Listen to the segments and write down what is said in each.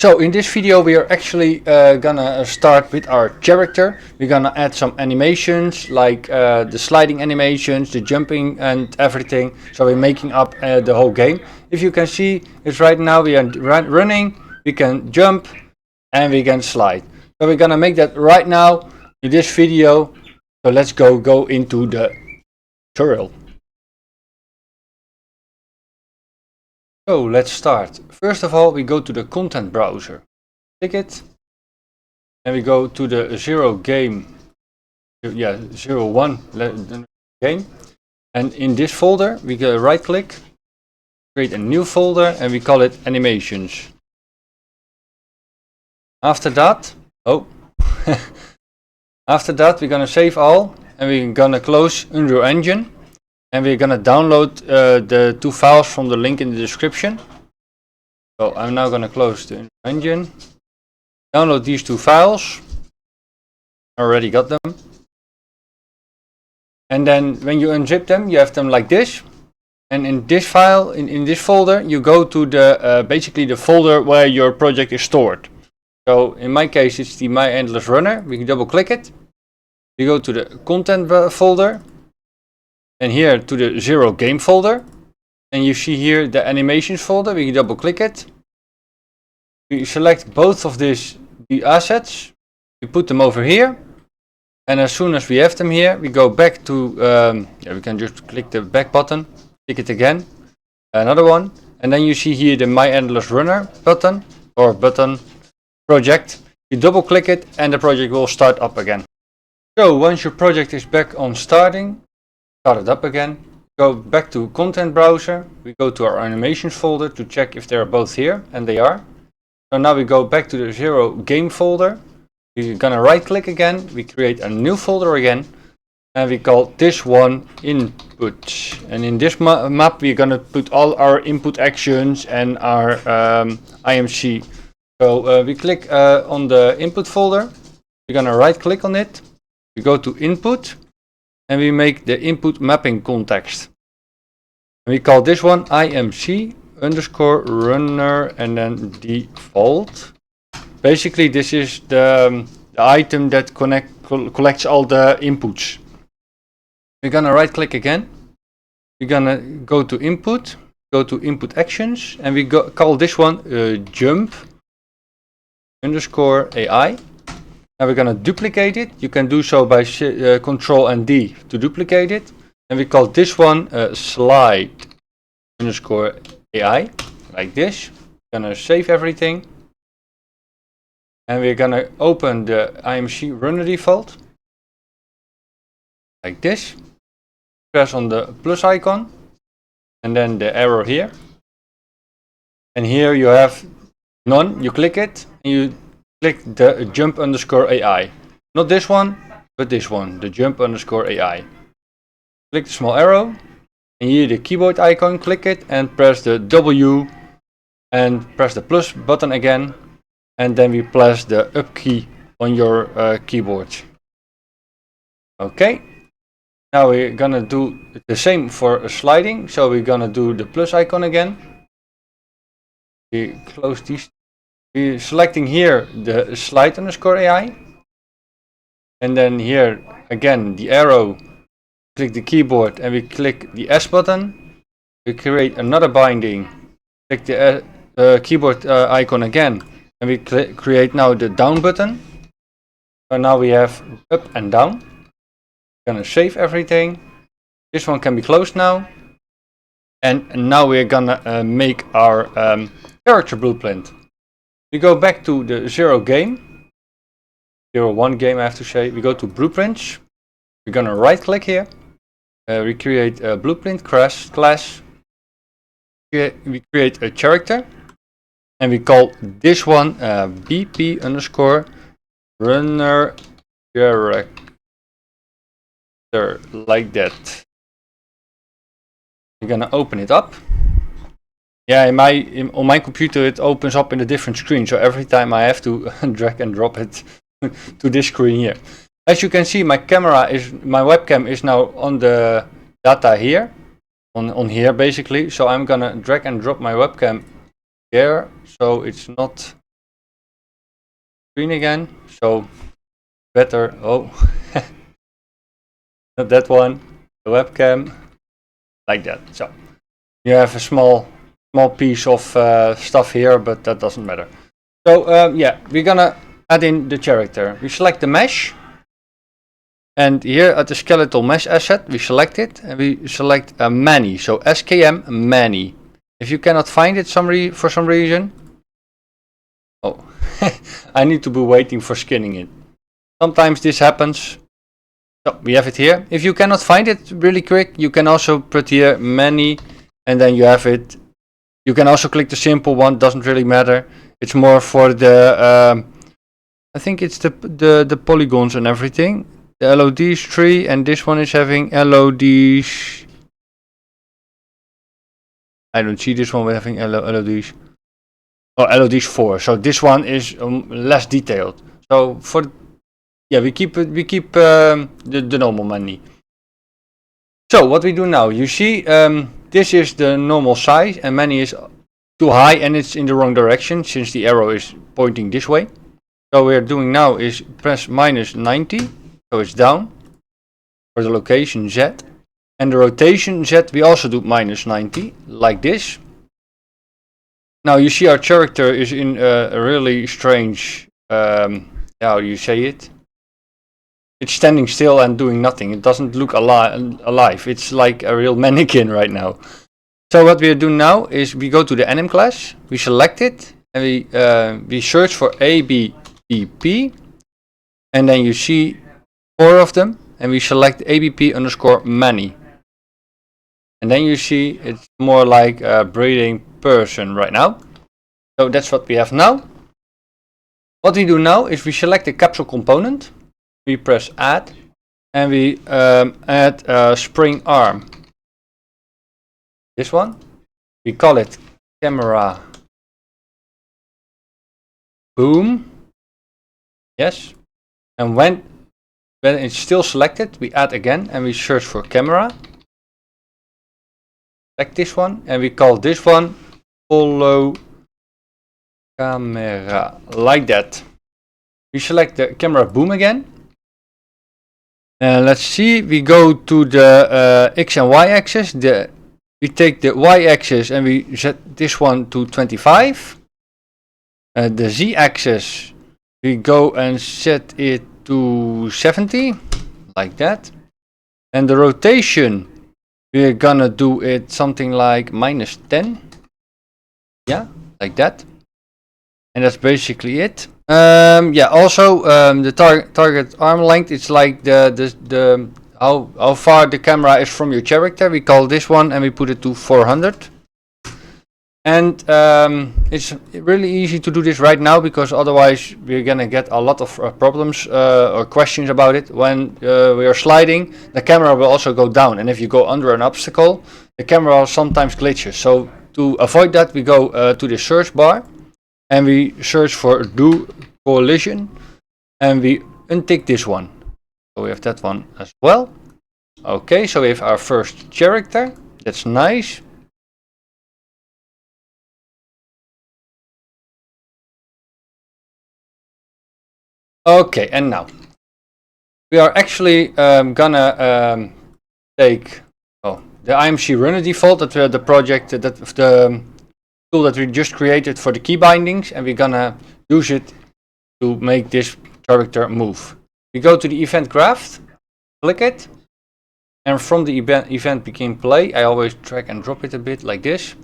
So in this video we are actually gonna start with our character. We're gonna add some animations like the sliding animations, the jumping and everything. So we're making up the whole game. If you can see, it's right now we are running, we can jump and we can slide. So we're gonna make that right now in this video. So let's go into the tutorial. So let's start. First of all, we go to the content browser. Click it. And we go to the 01 game. And in this folder, we go right click, create a new folder, and we call it animations. After that, after that, we're gonna save all, and we're gonna close Unreal Engine. And we're gonna download the two files from the link in the description. So I'm now gonna close the engine. Download these two files. I already got them. And then when you unzip them, you have them like this. And in this file, in this folder, you go to the basically the folder where your project is stored. So in my case, it's the My Endless Runner. We can double click it. We go to the content folder. And here to the 0 game folder, and you see here the animations folder. We can double click it. We select both of the assets, we put them over here, and as soon as we have them here, we go back to we can just click the back button, click it again, another one, and then you see here the My Endless Runner button or button project. You double click it and the project will start up again. So once your project is back on starting, start it up again, go back to content browser, we go to our animations folder to check if they are both here, and they are. So now we go back to the 0 game folder, we're gonna right click again, we create a new folder again, and we call this one input. And in this map we're gonna put all our input actions and our IMC. So we click on the input folder, we're gonna right click on it, we go to input, and we make the input mapping context. And we call this one IMC underscore runner and then default. Basically, this is the item that collects all the inputs. We're gonna right click again. We're gonna go to input, go to input actions, and we call this one jump underscore AI. And we're gonna duplicate it. You can do so by Control and D to duplicate it. And we call this one slide underscore AI, like this. We're gonna save everything. And we're gonna open the IMC runner default, like this. Press on the plus icon, and then the arrow here. And here you have none. You click it, and you click the jump underscore AI. Not this one, but this one, the jump underscore AI. Click the small arrow, and here the keyboard icon, click it and press the W and press the plus button again, and then we press the up key on your keyboard. Okay, now we're gonna do the same for sliding, so we're gonna do the plus icon again. We close these. We're selecting here the slide underscore AI, and then here again the arrow, click the keyboard and we click the S button. We create another binding, click the keyboard icon again, and we create now the down button. So now we have up and down. We're gonna save everything. This one can be closed now, and now we're gonna make our character blueprint. We go back to the 01 game I have to say. We go to blueprints. We're gonna right click here. We create a blueprint class. We create a character. And we call this one BP underscore runner character, like that. We're gonna open it up. Yeah, on my computer it opens up in a different screen, so every time I have to drag and drop it to this screen here. As you can see, my webcam is now on the data here, on here basically. So I'm gonna drag and drop my webcam here, so it's not screen again. So better. Oh, not that one. The webcam, like that. So you have a small piece of stuff here, but that doesn't matter. So yeah, we're gonna add in the character. We select the mesh, and here at the skeletal mesh asset, we select it and we select many. So SKM many. If you cannot find it for some reason, oh, I need to be waiting for skinning it. Sometimes this happens. So we have it here. If you cannot find it really quick, you can also put here many, and then you have it. You can also click the simple one. Doesn't really matter. It's more for the. I think it's the polygons and everything. The LODs 3, and this one is having LODs. I don't see this one with having LODs. Oh, LODs 4. So this one is less detailed. So for yeah, we keep the normal money. So what we do now, you see, this is the normal size, and many is too high, and it's in the wrong direction since the arrow is pointing this way. So what we're doing now is press -90, so it's down for the location Z, and the rotation Z we also do -90, like this. Now you see our character is in a really strange, how do you say it? It's standing still and doing nothing. It doesn't look alive. It's like a real mannequin right now. So what we do now is we go to the anim class, we select it, and we search for ABP, and then you see 4 of them, and we select ABP underscore many. And then you see it's more like a breathing person right now. So that's what we have now. What we do now is we select the capsule component. We press add, and we add a spring arm. This one, we call it camera boom. Yes, and when it's still selected, we add again and we search for camera. Select this one, and we call this one follow camera, like that. We select the camera boom again. Let's see, we go to the X and Y axis. We take the Y axis and we set this one to 25. The Z axis, we go and set it to 70, like that. And the rotation, we're gonna do it something like -10. Yeah, like that. And that's basically it. Yeah, also the target arm length, it's like the how far the camera is from your character. We call this one and we put it to 400. And it's really easy to do this right now, because otherwise we're gonna get a lot of problems or questions about it. When we are sliding, the camera will also go down, and if you go under an obstacle, the camera sometimes glitches. So to avoid that, we go to the search bar and we search for do collision, and we untick this one. So we have that one as well. Okay, so we have our first character. That's nice. Okay, and now we are actually gonna take the IMC runner default, that the project, that the tool that we just created for the key bindings, and we're gonna use it to make this character move. We go to the event graph, click it, and from the event begin play, I always drag and drop it a bit like this,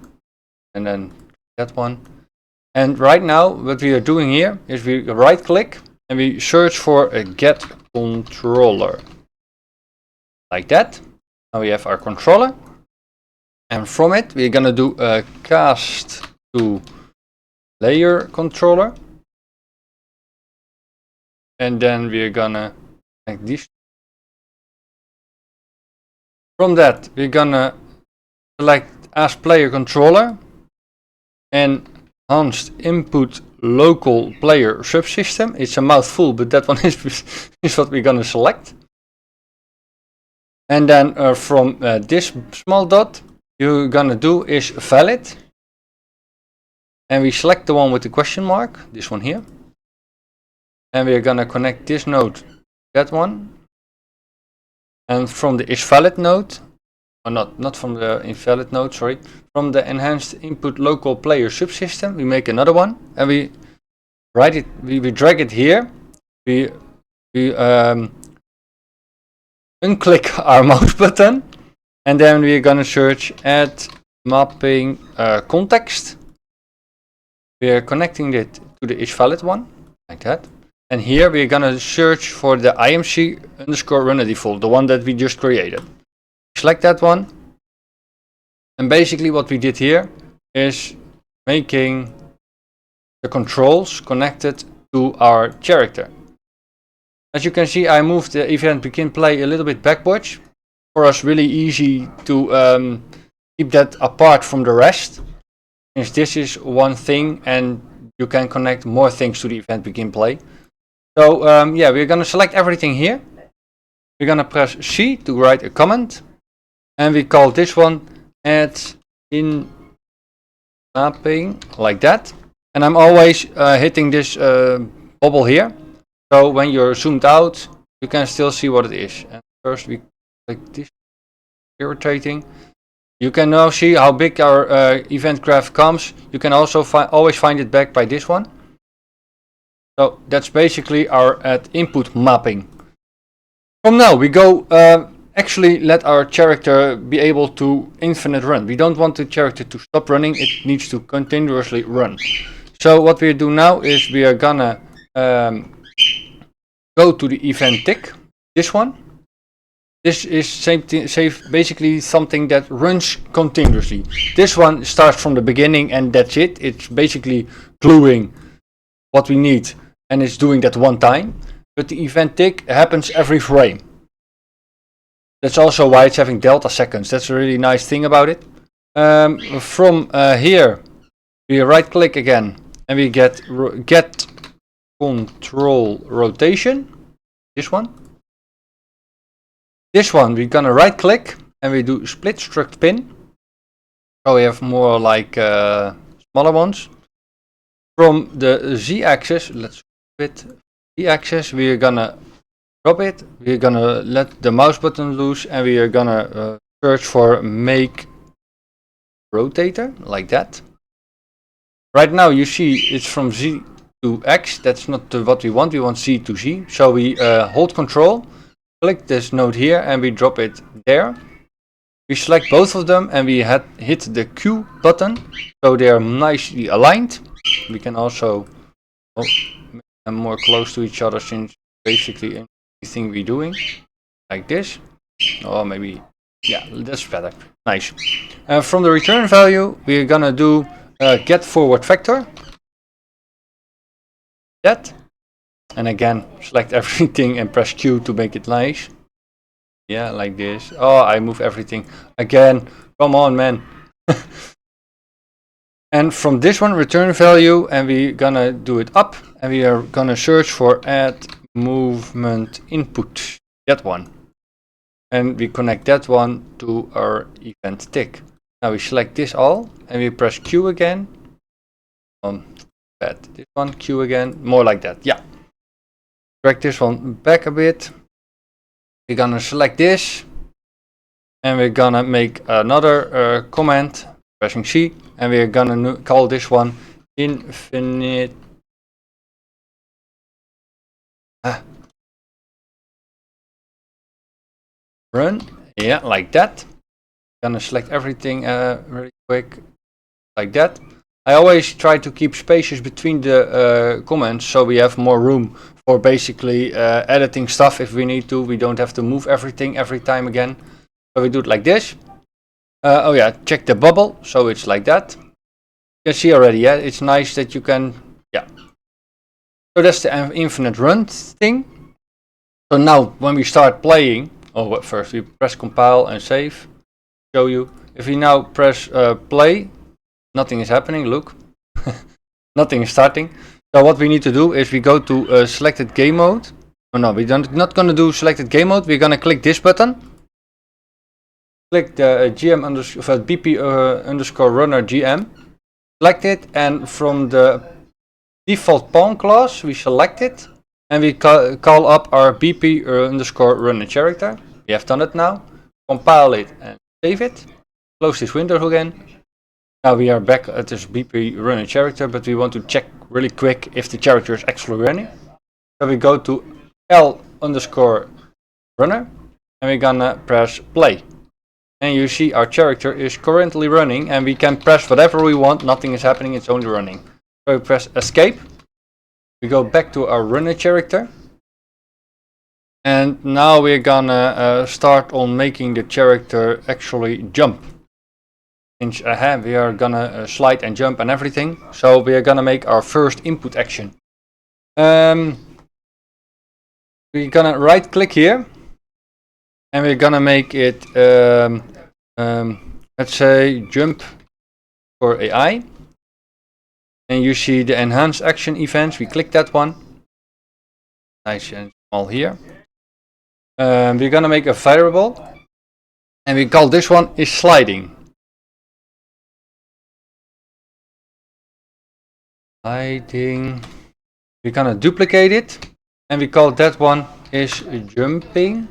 and then that one. And right now what we are doing here is we right click and we search for a get controller, like that. Now we have our controller, and from it we're gonna do a cast to layer controller, and then we're gonna like this. From that we're gonna select as player controller and enhanced input local player subsystem. It's a mouthful, but that one is what we're gonna select. And then from this small dot, you're gonna do is valid, and we select the one with the question mark, this one here. and we're gonna connect this node to that one. And from the isValid node, or not from the invalid node, sorry, from the enhanced input local player subsystem, we make another one, and we write it. We drag it here. We unclick our mouse button, and then we're gonna search add mapping context. We're connecting it to the isValid one, like that. And here we're gonna search for the imc_runner default, the one that we just created. Select that one. And basically what we did here is making the controls connected to our character. As you can see, I moved the event begin play a little bit backwards. For us, really easy to keep that apart from the rest. Since this is one thing and you can connect more things to the event begin play. So yeah, we're gonna select everything here. We're gonna press C to write a comment. And we call this one add in mapping, like that. And I'm always hitting this bubble here. So when you're zoomed out, you can still see what it is. And first we click this, irritating. You can now see how big our event graph comes. You can also always find it back by this one. So that's basically our add input mapping. From now we go actually let our character be able to infinite run. We don't want the character to stop running, it needs to continuously run. So what we do now is we are gonna go to the event tick, this one. This is basically something that runs continuously. This one starts from the beginning and that's it. It's basically gluing what we need and it's doing that one time. But the event tick happens every frame. That's also why it's having delta seconds. That's a really nice thing about it. From here, we right click again and we get control rotation. This one. This one we're gonna right click and we do split struct pin. So we have more like smaller ones. From the Z axis, let's split Z axis, we're gonna drop it. We're gonna let the mouse button loose and we are gonna search for make rotator, like that. Right now you see it's from Z to X. That's not what we want. We want Z to Z. So we hold control, click this node here and we drop it there. We select both of them and we hit the Q button. So they are nicely aligned. We can also make them more close to each other since basically anything we're doing. Like this. Or maybe, yeah, that's better. Nice. From the return value, we're gonna do get forward vector. That. And again, select everything and press Q to make it nice. Yeah, like this. Oh, I move everything. Again, come on, man. And from this one, return value, and we're gonna do it up. And we are gonna search for add movement input. That one. And we connect that one to our event tick. Now we select this all and we press Q again. This one, Q again, more like that. Yeah. Drag this one back a bit. We're gonna select this and we're gonna make another comment, pressing C, and we're gonna call this one infinite. Run. Yeah, like that. Gonna select everything very quick, like that. I always try to keep spaces between the comments so we have more room for basically editing stuff if we need to. We don't have to move everything every time again. So we do it like this. Oh yeah, check the bubble. So it's like that. You can see already, yeah, it's nice that you can, yeah. So that's the infinite run thing. So now when we start playing, oh, first we press compile and save. Show you. If we now press play, nothing is happening. Look, nothing is starting. So what we need to do is we go to selected game mode. Oh no, we're not going to do selected game mode. We're going to click this button. Click the BP underscore runner GM. Select it, and from the default pawn class we select it. and we call up our BP underscore runner character. We have done it now. Compile it and save it. Close this window again. Now we are back at this BP runner character, but we want to check really quick if the character is actually running. So we go to L underscore runner and we're gonna press play. And you see our character is currently running and we can press whatever we want, nothing is happening, it's only running. So we press escape. We go back to our runner character. And now we're gonna start on making the character actually jump. We are gonna slide and jump and everything. So we are gonna make our first input action. We're gonna right click here. And we're gonna make it, let's say, jump for AI. And you see the enhanced action events. We click that one. Nice and small here. We're gonna make a variable. And we call this one is sliding. Sliding. We're gonna duplicate it. And we call that one is jumping.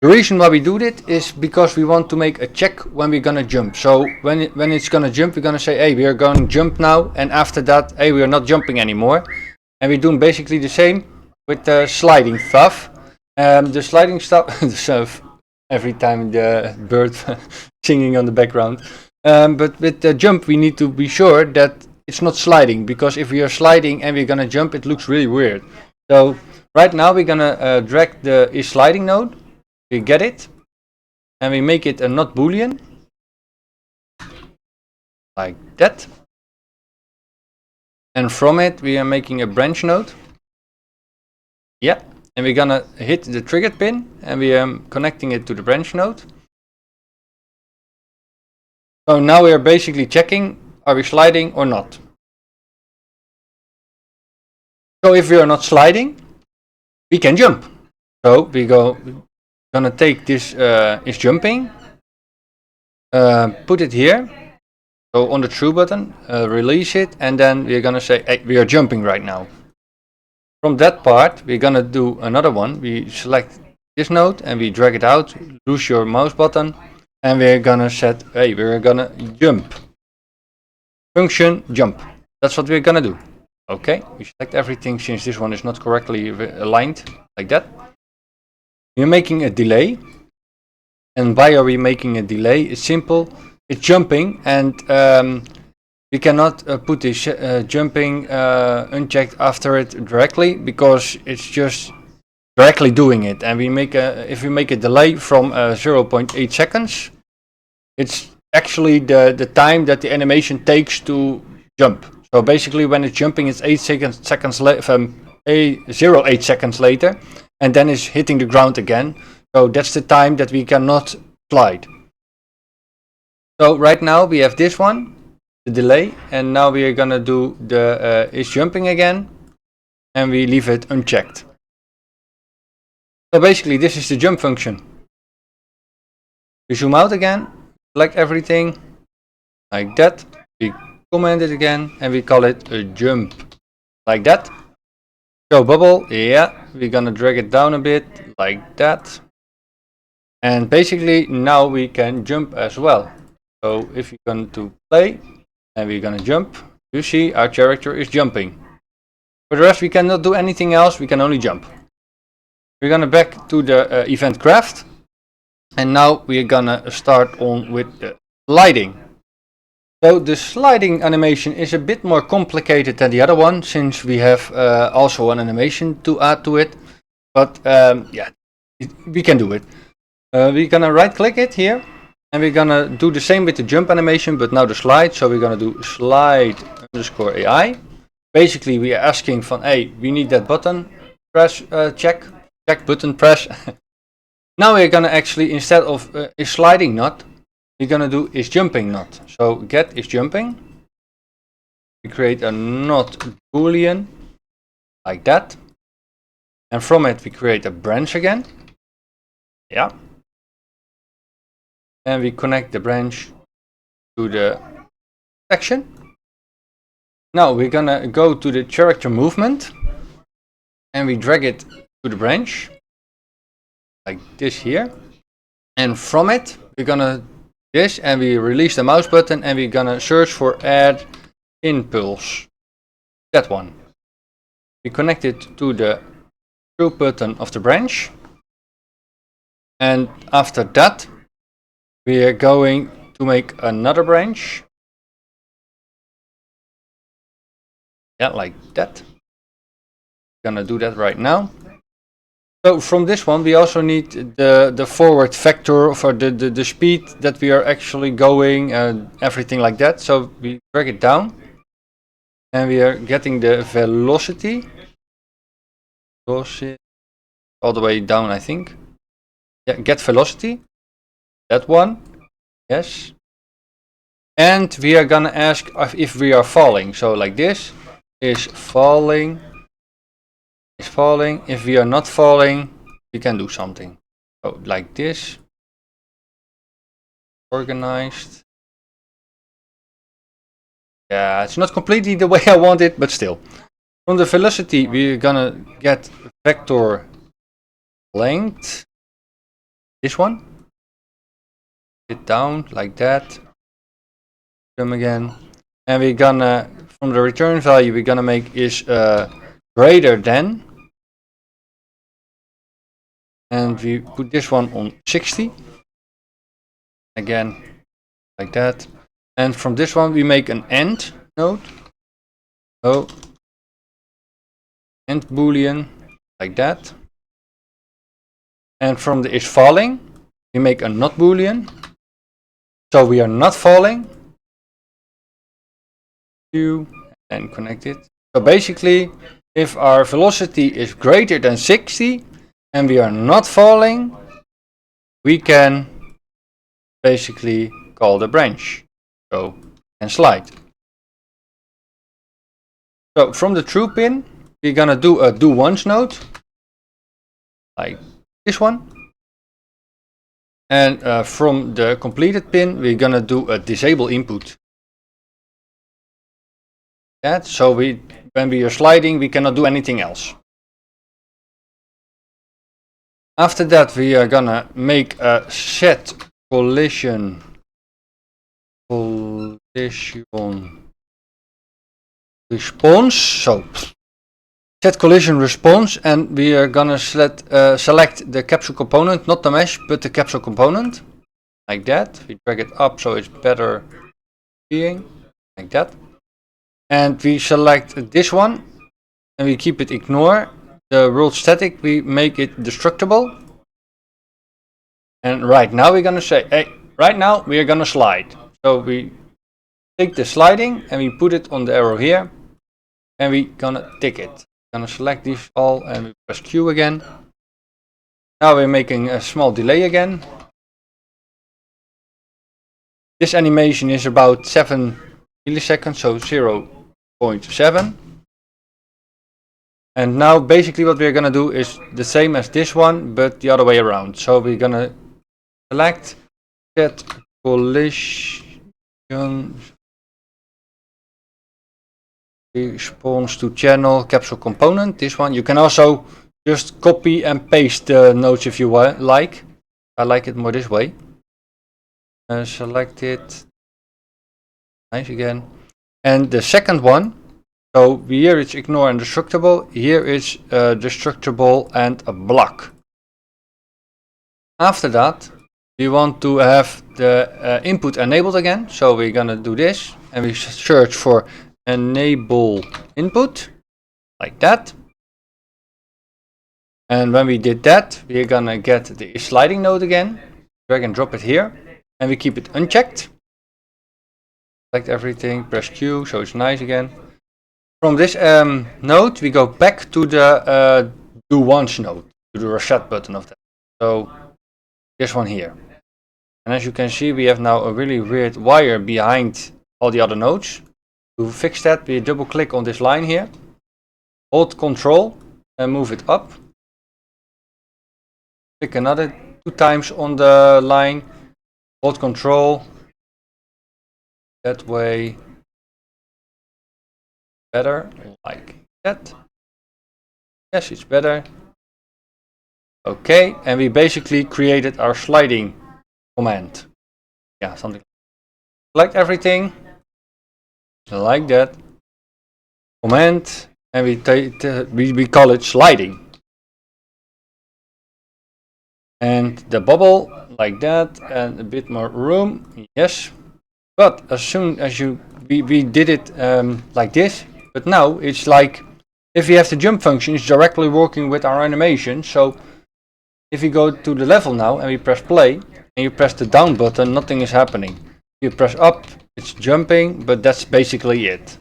The reason why we do it is because we want to make a check when we're gonna jump. So when it's gonna jump, we're gonna say, hey, we are going to jump now, and after that, hey, we are not jumping anymore. And we're doing basically the same with the sliding stuff. The sliding stuff, every time the bird singing on the background. But with the jump, we need to be sure that it's not sliding, because if we are sliding and we're gonna jump, it looks really weird. So right now we're gonna drag the is sliding node. We get it, and we make it a not boolean, like that. And from it, we are making a branch node. Yeah, and we're gonna hit the triggered pin, and we are connecting it to the branch node. So now we are basically checking, are we sliding or not? So if we are not sliding, we can jump. So we gonna take this is jumping, put it here, so on the true button, release it, and then we're gonna say, hey, we are jumping right now. From that part, we're gonna do another one. We select this node and we drag it out, lose your mouse button, and we're gonna set, hey, we're gonna jump. Function jump. That's what we're gonna do. Okay, we select everything since this one is not correctly aligned, like that. We're making a delay. And why are we making a delay? It's simple. It's jumping, and we cannot put this jumping unchecked after it directly, because it's just directly doing it. And we make if we make a delay from 0.8 seconds, it's actually the time that the animation takes to jump. So basically, when it's jumping, it's 8 seconds later, 0.8 seconds later, and then it's hitting the ground again. So that's the time that we cannot slide. So right now we have this one, the delay, and now we are gonna do the is jumping again, and we leave it unchecked. So basically this is the jump function. We zoom out again, select everything, like that. We comment it again, and we call it a jump, like that. Show bubble, yeah, we're gonna drag it down a bit, like that. And basically now we can jump as well. So if you're going to play and we're going to jump, you see our character is jumping. For the rest we cannot do anything else, we can only jump. We're going to back to the event craft, and now we're going to start on with the sliding. So the sliding animation is a bit more complicated than the other one, since we have also an animation to add to it. But yeah, we can do it. We're gonna right click it here, and we're gonna do the same with the jump animation, but now the slide. So we're gonna do slide underscore AI. Basically we are asking from, hey, we need that button, press check button press. Now we're gonna actually, instead of is sliding not, we're gonna do is jumping not. So get is jumping. We create a not boolean, like that, and from it we create a branch again. Yeah. And we connect the branch to the section. Now we're gonna go to the character movement, and we drag it to the branch like this here, and from it we're gonna this, and we release the mouse button, and we're gonna search for add impulse, that one. We connect it to the through button of the branch, and after that we are going to make another branch, yeah, like that. Gonna do that right now. So from this one we also need the forward vector for the speed that we are actually going and everything like that. So we drag it down, and we are getting the velocity all the way down, I think. Yeah, get velocity, that one, yes. And we are gonna ask if we are falling. So like this is falling. If we are not falling, we can do something. So like this, organized. Yeah, it's not completely the way I want it, but still. From the velocity, we're gonna get vector length. This one. It down like that. Come again. And we're gonna, from the return value, we're gonna make is greater than. And we put this one on 60. Again, like that. And from this one, we make an AND node. So, AND boolean, like that. And from the is falling, we make a not boolean. So we are not falling. And connect it. So basically, if our velocity is greater than 60 and we are not falling, we can basically call the branch. So and slide. So from the true pin, we're gonna do a do once node, like this one. And from the completed pin, we're gonna do a disable input. That so when we are sliding, we cannot do anything else. After that, we are gonna make a set collision response. So set collision response, and we are gonna select the capsule component, not the mesh, but the capsule component, like that. We drag it up so it's better being, like that. And we select this one, and we keep it ignore. The world static, we make it destructible. And right now we're gonna say, hey, right now we are gonna slide. So we take the sliding and we put it on the arrow here, and we gonna tick it. Gonna select these all, and we press Q again. Now we're making a small delay again. This animation is about 7 milliseconds, so 0.7. And now basically what we're gonna do is the same as this one, but the other way around. So we're gonna select set collision response to channel capsule component. This one you can also just copy and paste the nodes if you like. I like it more this way. Select it. Nice again. And the second one. So here it's ignore and destructible. Here it's destructible and a block. After that, we want to have the input enabled again. So we're gonna do this, and we search for enable input, like that. And when we did that, we're gonna get the sliding node again, drag and drop it here, and we keep it unchecked. Select everything, press Q, so it's nice again. From this node, we go back to the do once node, to the reset button of that. So this one here. And as you can see, we have now a really weird wire behind all the other nodes. To fix that, we double click on this line here, hold Control and move it up. Click another 2 times on the line, hold Control. That way, better, like that. Yes, it's better. Okay, and we basically created our sliding command. Yeah, something. Select everything like that. Command, and we call it sliding. And the bubble like that, and a bit more room. Yes, but as soon as we did it like this, but now it's like if we have the jump function, it's directly working with our animation. So if we go to the level now and we press play and you press the down button, nothing is happening. You press up, it's jumping, but that's basically it.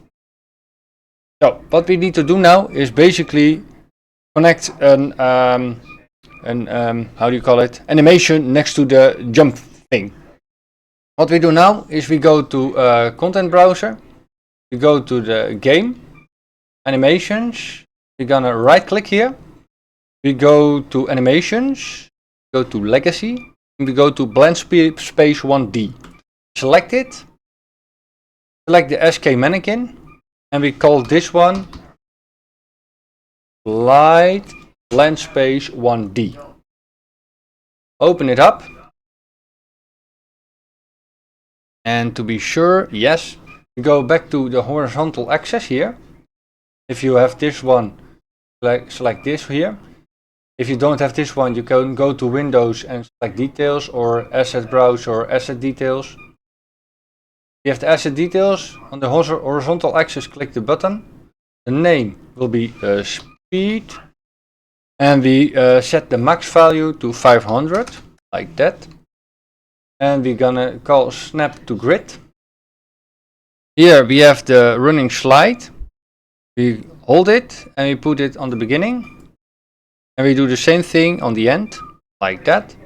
So what we need to do now is basically connect an how do you call it, animation next to the jump thing. What we do now is we go to content browser, we go to the game, animations, we're gonna right click here, we go to animations, go to legacy, and we go to blend space 1D. Select it, select the SK mannequin, and we call this one light blend space 1D. Open it up. And to be sure, yes, we go back to the horizontal axis here. If you have this one, select this here. If you don't have this one, you can go to Windows and select details or asset browse or asset details. If you have the asset details on the horizontal axis, click the button. The name will be speed. And we set the max value to 500, like that. And we're gonna call snap to grid. Here we have the running slide. We hold it and we put it on the beginning. And we do the same thing on the end, like that.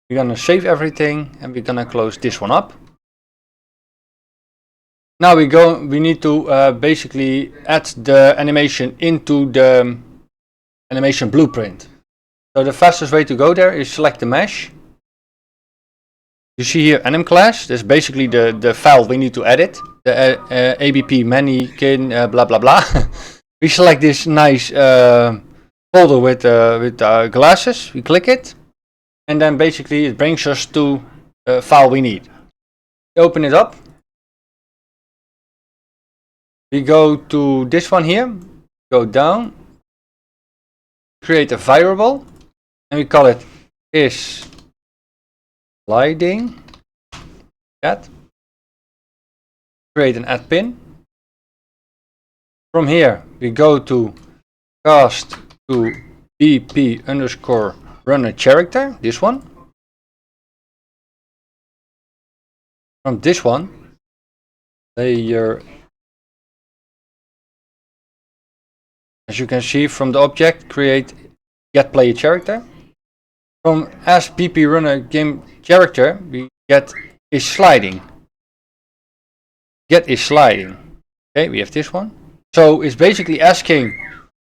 We're gonna save everything and we're gonna close this one up. Now we need to basically add the animation into the animation blueprint. So the fastest way to go there is select the mesh. You see here anim class, that's basically the file we need to edit, the ABP mannequin blah blah blah. We select this nice folder with glasses, we click it, and then basically it brings us to the file we need. We open it up, we go to this one here, go down, create a variable, and we call it is sliding, that. Create an add pin. From here we go to cast to bp underscore runner character, this one. From this one, layer, as you can see from the object, create get player character. From as bp runner game character, we get is sliding. Get is sliding. Okay, we have this one. So it's basically asking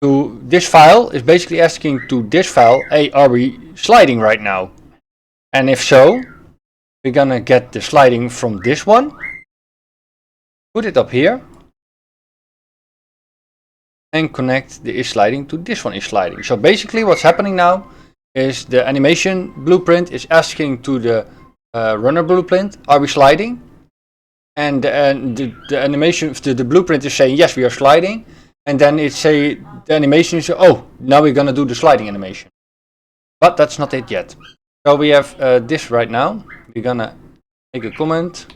to this file, is basically asking to this file, hey, are we sliding right now? And if so, we're gonna get the sliding from this one, put it up here, and connect the is sliding to this one is sliding. So basically what's happening now is the animation blueprint is asking to the runner blueprint, are we sliding? And the animation, the blueprint is saying yes, we are sliding, and then it say the animation is, oh, now we're gonna do the sliding animation. But that's not it yet. So we have this right now. We're gonna make a comment.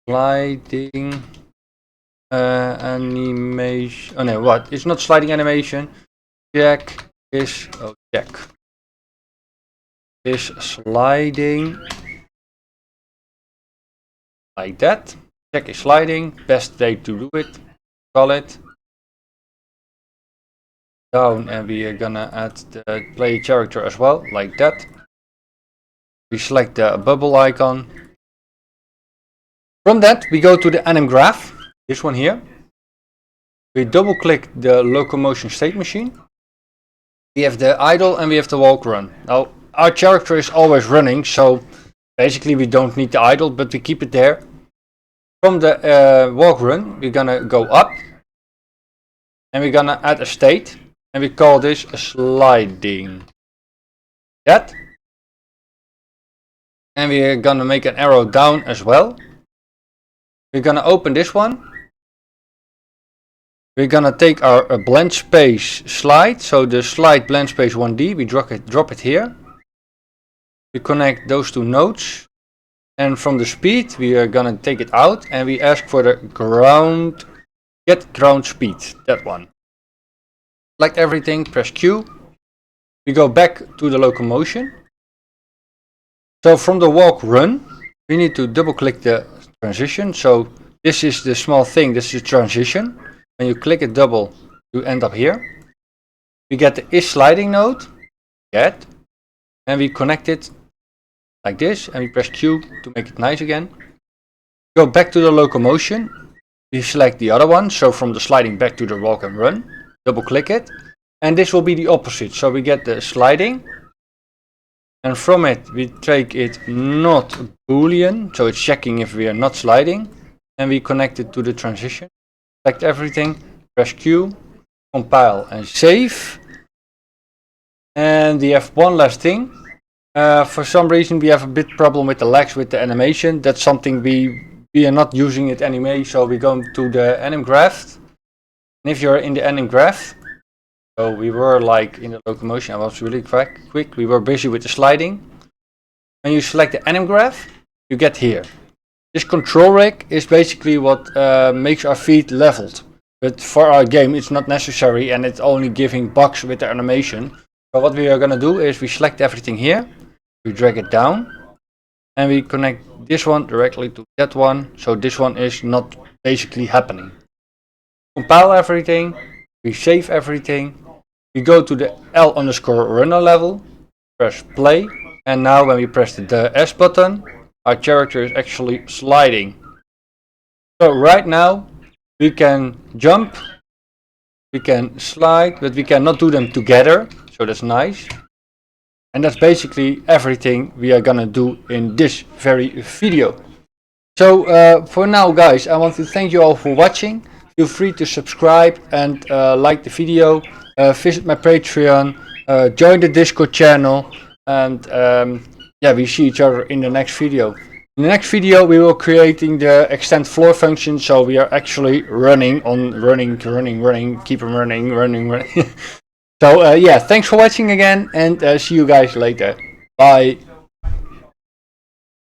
Sliding animation. Oh no, what? It's not sliding animation. Check is check is sliding like that. Check is sliding. Best way to do it. Call it down, and we are gonna add the player character as well, like that. We select the bubble icon. From that, we go to the anim graph. This one here. We double click the locomotion state machine. We have the idle and we have the walk run. Now our character is always running, so basically we don't need the idle, but we keep it there. From the walk run, we're gonna go up. and we're gonna add a state, and we call this a sliding. That. And we're gonna make an arrow down as well. We're gonna open this one. We're gonna take our blend space slide, so the slide blend space 1D, we drop it here. We connect those two nodes, and from the speed we are gonna take it out, and we ask for the ground, get ground speed, that one. Select everything, press Q. We go back to the locomotion. So from the walk run, we need to double click the transition. So this is the small thing, this is transition. When you click it double, you end up here. We get the is sliding node, get, and we connect it like this, and we press Q to make it nice again. Go back to the locomotion, we select the other one, so from the sliding back to the walk and run, double click it, and this will be the opposite. So we get the sliding, and from it we take it not boolean, so it's checking if we are not sliding, and we connect it to the transition. Select everything, press Q, compile and save. And we have one last thing. For some reason we have a bit problem with the lags with the animation. That's something we are not using it anyway, so we go to the anim graph. And if you're in the anim graph, so we were like in the locomotion, I was really quick, we were busy with the sliding. When you select the anim graph, you get here. This control rig is basically what makes our feet leveled. But for our game it's not necessary, and it's only giving bugs with the animation. So what we are gonna do is we select everything here, we drag it down, and we connect this one directly to that one, so this one is not basically happening. Compile everything, we save everything, we go to the L_runner level, press play, and now when we press the S button, our character is actually sliding. So right now we can jump, we can slide, but we cannot do them together, so that's nice. And that's basically everything we are gonna do in this very video. So for now guys, I want to thank you all for watching. Feel free to subscribe and like the video, visit my Patreon, join the Discord channel, and yeah, we see each other in the next video. In the next video we will creating the extend floor function, so we are actually running, keep on running. So yeah, thanks for watching again, and see you guys later. Bye.